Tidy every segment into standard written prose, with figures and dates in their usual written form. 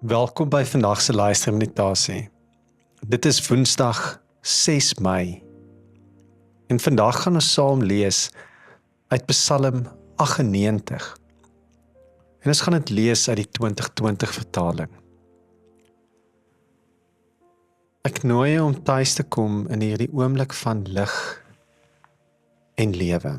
Welkom by vandag se luistermeditasie. Dit is Woensdag 6 Mei. En vandag gaan ons saam lees uit Psalm 98. En ons gaan dit lees uit die 2020 vertaling. Ek nooi jou om tuis te kom in hierdie oomblik van lig en lewe.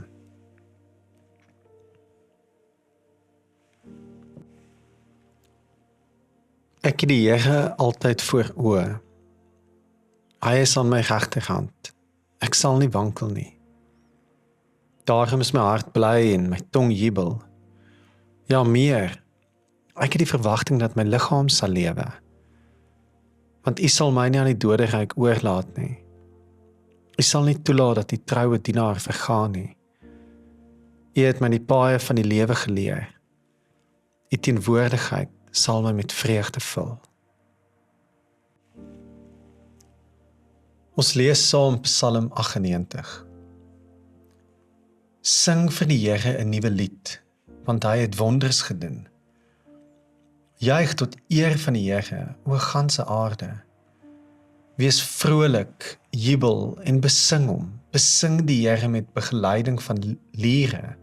Ek het die Here altyd voor oë. Hy is aan my regterhand. Ek sal nie wankel nie. Daarom is my hart bly en my tong jubel. Ja, meer. Ek het die verwagting dat my liggaam sal lewe. Want U sal my nie aan die doderyk oorlaat nie. U sal nie toelaat dat die troue dienaar vergaan nie. U het my die paaie van die lewe geleer. U teenwoordigheid sal my met vreugde vul. Ons lees saam Psalm 98. Sing vir die Here 'n nuwe lied, want hy het wonders gedoen. Juig tot eer van die Here, o ganse aarde. Wees vrolik, jubel en besing hom. Besing die Here met begeleiding van liere.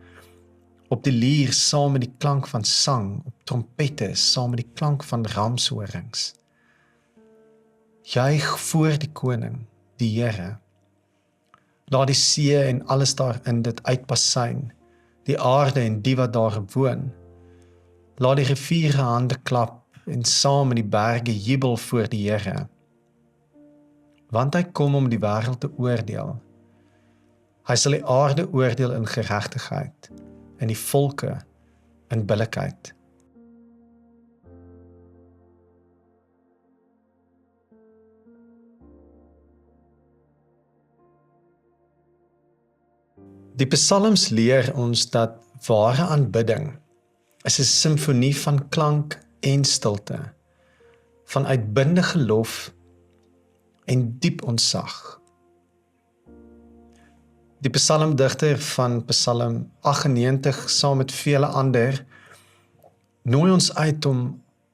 Op die lier saam met die klank van sang, op trompette saam met die klank van ramshorings. Juig voor die koning, die Here. Laat die see en alles daarin dit uitpasyn, die aarde en die wat daar woon. Laat die riviere hande klap en saam met die berge jubel voor die Here. Want hy kom om die wêreld te oordeel. Hy sal die aarde oordeel in geregtigheid en die volke in billikheid. Die psalms leer ons dat ware aanbidding is 'n simfonie van klank en stilte, van uitbundige lof en diep ontzag. Die psalmdigter van Psalm 98 saam met vele ander nooi ons uit om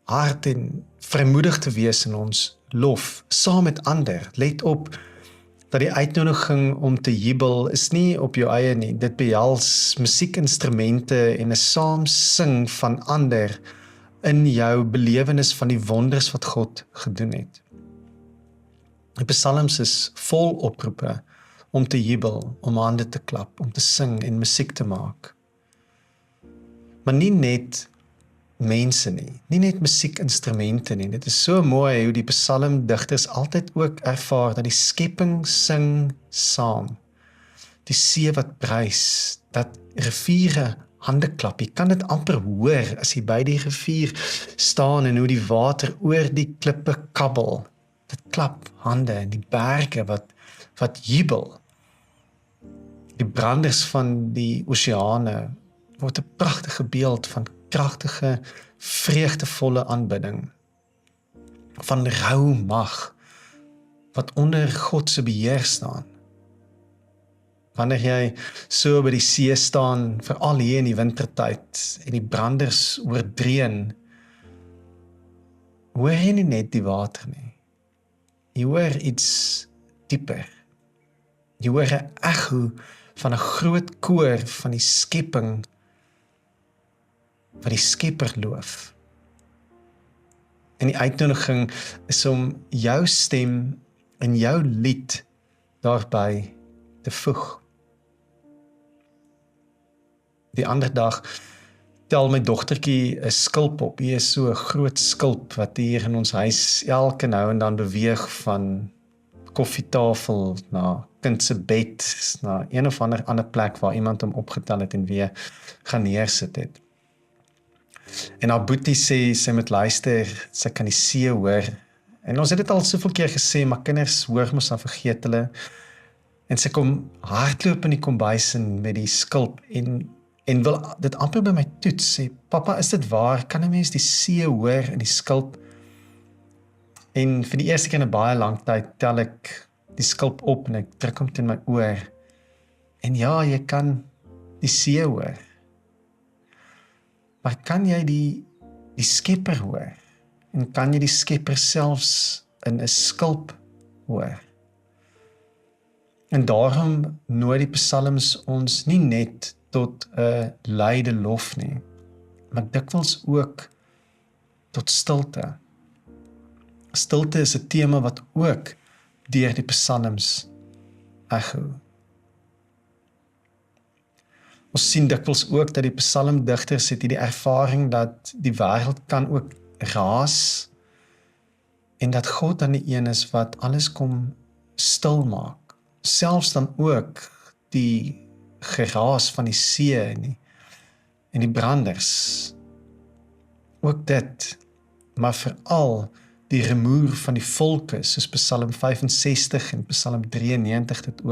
hard en vrymoedig te wees in ons lof saam met ander. Let op dat die uitnodiging om te jubel is nie op jou eie nie. Dit behels musiekinstrumente en 'n saam sing van ander in jou belewenis van die wonders wat God gedoen het. Die psalms is vol oproepe om te jubel, om hande te klap, om te sing en musiek te maak. Maar nie net mense nie, nie net musiekinstrumente nie. Dit is so mooi hoe die psalmdigters altyd ook ervaar dat die skepping sing saam. Die see wat brys, dat riviere hande klap. Jy kan dit amper hoor as jy by die rivier staan en hoe die water oor die klippe kabbel. Dit klap hande en die berge wat jubel. Die branders van die oseane word 'n pragtige beeld van kragtige, vreugdevolle aanbidding, van rou mag, wat onder God se beheer staan. Wanneer jy so by die see staan, veral hier in die wintertyd, en die branders oordreun, hoor jy nie net die water nie. Jy hoor iets dieper. Jy hoor 'n echo van 'n groot koor van die skepping wat die Skepper loof. En die uitnodiging is om jou stem en jou lied daarby te voeg. Die ander dag tel my dogtertjie 'n skulp op. Hy is so 'n groot skulp wat hier in ons huis elke nou en dan beweeg van koffietafel na kind se bed, na een of ander plek waar iemand hom opgetel het en weer gaan neersit het. En haar boetie sê, sy moet luister, sy kan die see hoor. En ons het dit al soveel keer gesê, maar kinders hoor mos dan vergeet hulle. En sy kom hardloop in die kombuis in met die skulp en wil dit amper by my toets, sê, papa, is dit waar, kan 'n mens die see hoor in die skulp? En vir die eerste keer in 'n baie lang tyd tel ek die skulp op en ek druk hom teen my oor. En ja, jy kan die see hoor. Maar kan jy die Skepper hoor? En kan jy die Skepper selfs in 'n skulp hoor? En daarom nooi die psalms ons nie net tot 'n luide lof nie, maar dikwels ook tot stilte. Stilte is 'n tema wat ook deur die psalms echo. Ons sien dikwels ook dat die psalmdigters het hierdie ervaring dat die wêreld kan ook raas en dat God dan die een is wat alles kom stil maak. Selfs dan ook die geraas van die see en die branders. Ook dit, maar veral die rumoer van die volke, soos Psalm 65 en Psalm 93 dit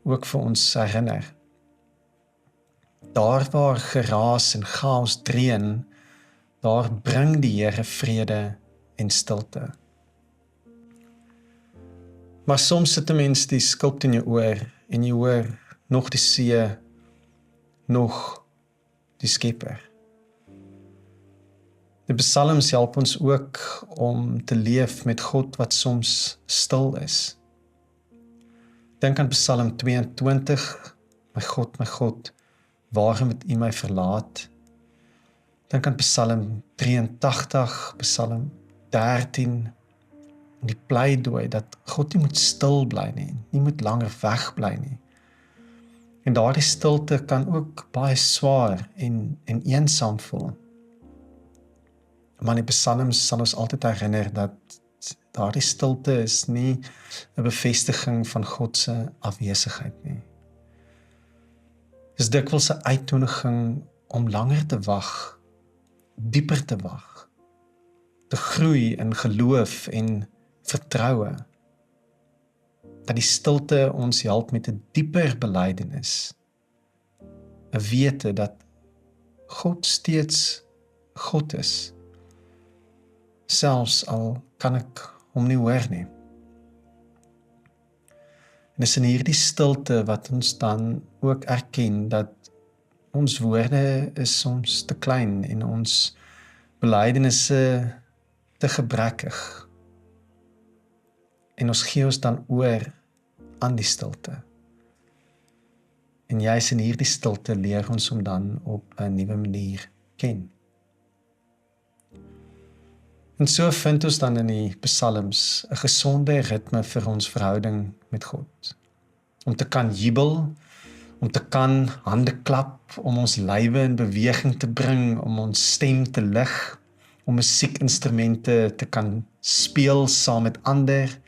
ook vir ons herinner. Daar waar geraas en chaos dreun, daar bring die Here vrede en stilte. Maar soms sit 'n mens die skulpte in jou oor en jy hoor nog die see, nog die Skepper. Die psalms help ons ook om te leef met God wat soms stil is. Dink aan Psalm 22, my God, waarom het U my verlaat? Dink aan Psalm 83, Psalm 13, en die pleidooi dat God nie moet stil bly nie moet langer weg bly nie. En daardie stilte kan ook baie swaar en eensaam voel. Maar die psalms sal ons altyd herinner dat daardie stilte is nie 'n bevestiging van God se afwesigheid nie. Dis dikwels 'n uitnodiging om langer te wag, dieper te wag, te groei in geloof en vertroue. Dat die stilte ons help met 'n dieper belydenis, 'n wete dat God steeds God is, selfs al kan ek hom nie hoor nie. En dis in hierdie stilte wat ons dan ook erken dat ons woorde is soms te klein en ons belydenisse te gebrekkig. En ons gee ons dan oor aan die stilte. En juis in hierdie stilte leer ons om dan op 'n nuwe manier ken. En so vind ons dan in die psalms 'n gesonde ritme vir ons verhouding met God. Om te kan jubel, om te kan hande klap, om ons lywe in beweging te bring, om ons stem te lig, om musiekinstrumente te kan speel saam met ander,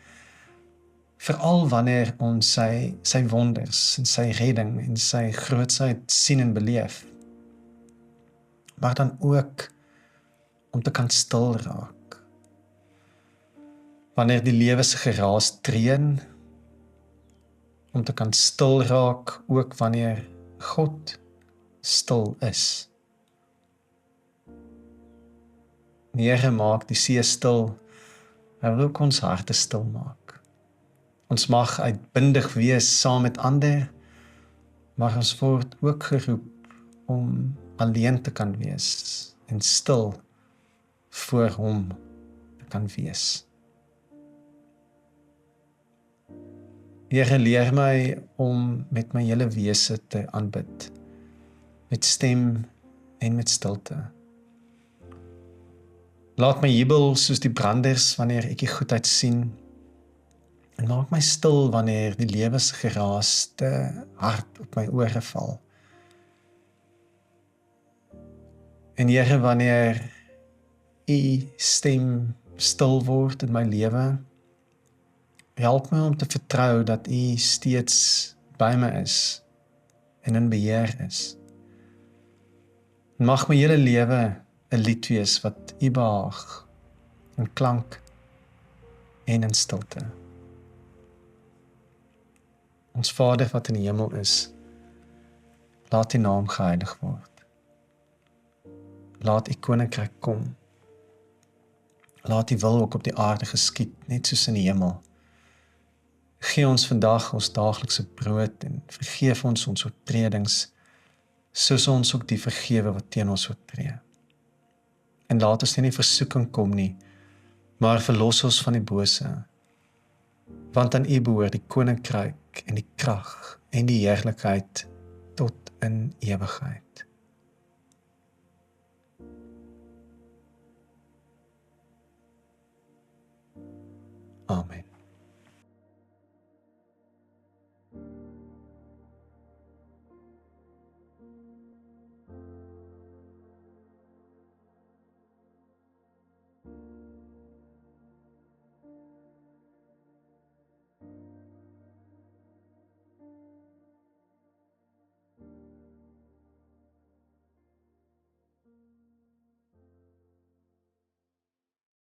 veral wanneer ons sy wonders en sy redding en sy grootsheid sien en beleef. Maar dan ook om te kan stil raak. Wanneer die lewe se geraas dreun, om te kan stil raak ook wanneer God stil is. Die Here maak die see stil, hy wil ook ons harte stil maak. Ons mag uitbundig wees saam met ander, maar ons word ook geroep om alleen te kan wees en stil voor hom te kan wees. Here, leer my om met my hele wese te aanbid, met stem en met stilte. Laat my jubel soos die branders wanneer ek die goedheid sien, en maak my stil wanneer die lewe se geraas te hard op my ore val. En Here, wanneer U stem stil word in my lewe, help my om te vertrou dat U steeds by my is en in beheer is. En mag my hele lewe 'n lied wees wat U behaag, in klank en in stilte. Ons Vader wat in die hemel is, laat U naam geheilig word. Laat U koninkryk kom. Laat U wil ook op die aarde geskied, net soos in die hemel. Gee ons vandag ons daaglikse brood en vergeef ons oortredings, soos ons ook die vergewe wat teen ons oortree. en laat ons nie in die versoeking kom nie, maar verlos ons van die bose, want aan U behoort die koninkryk en die krag en die heerlikheid tot in ewigheid. Amen.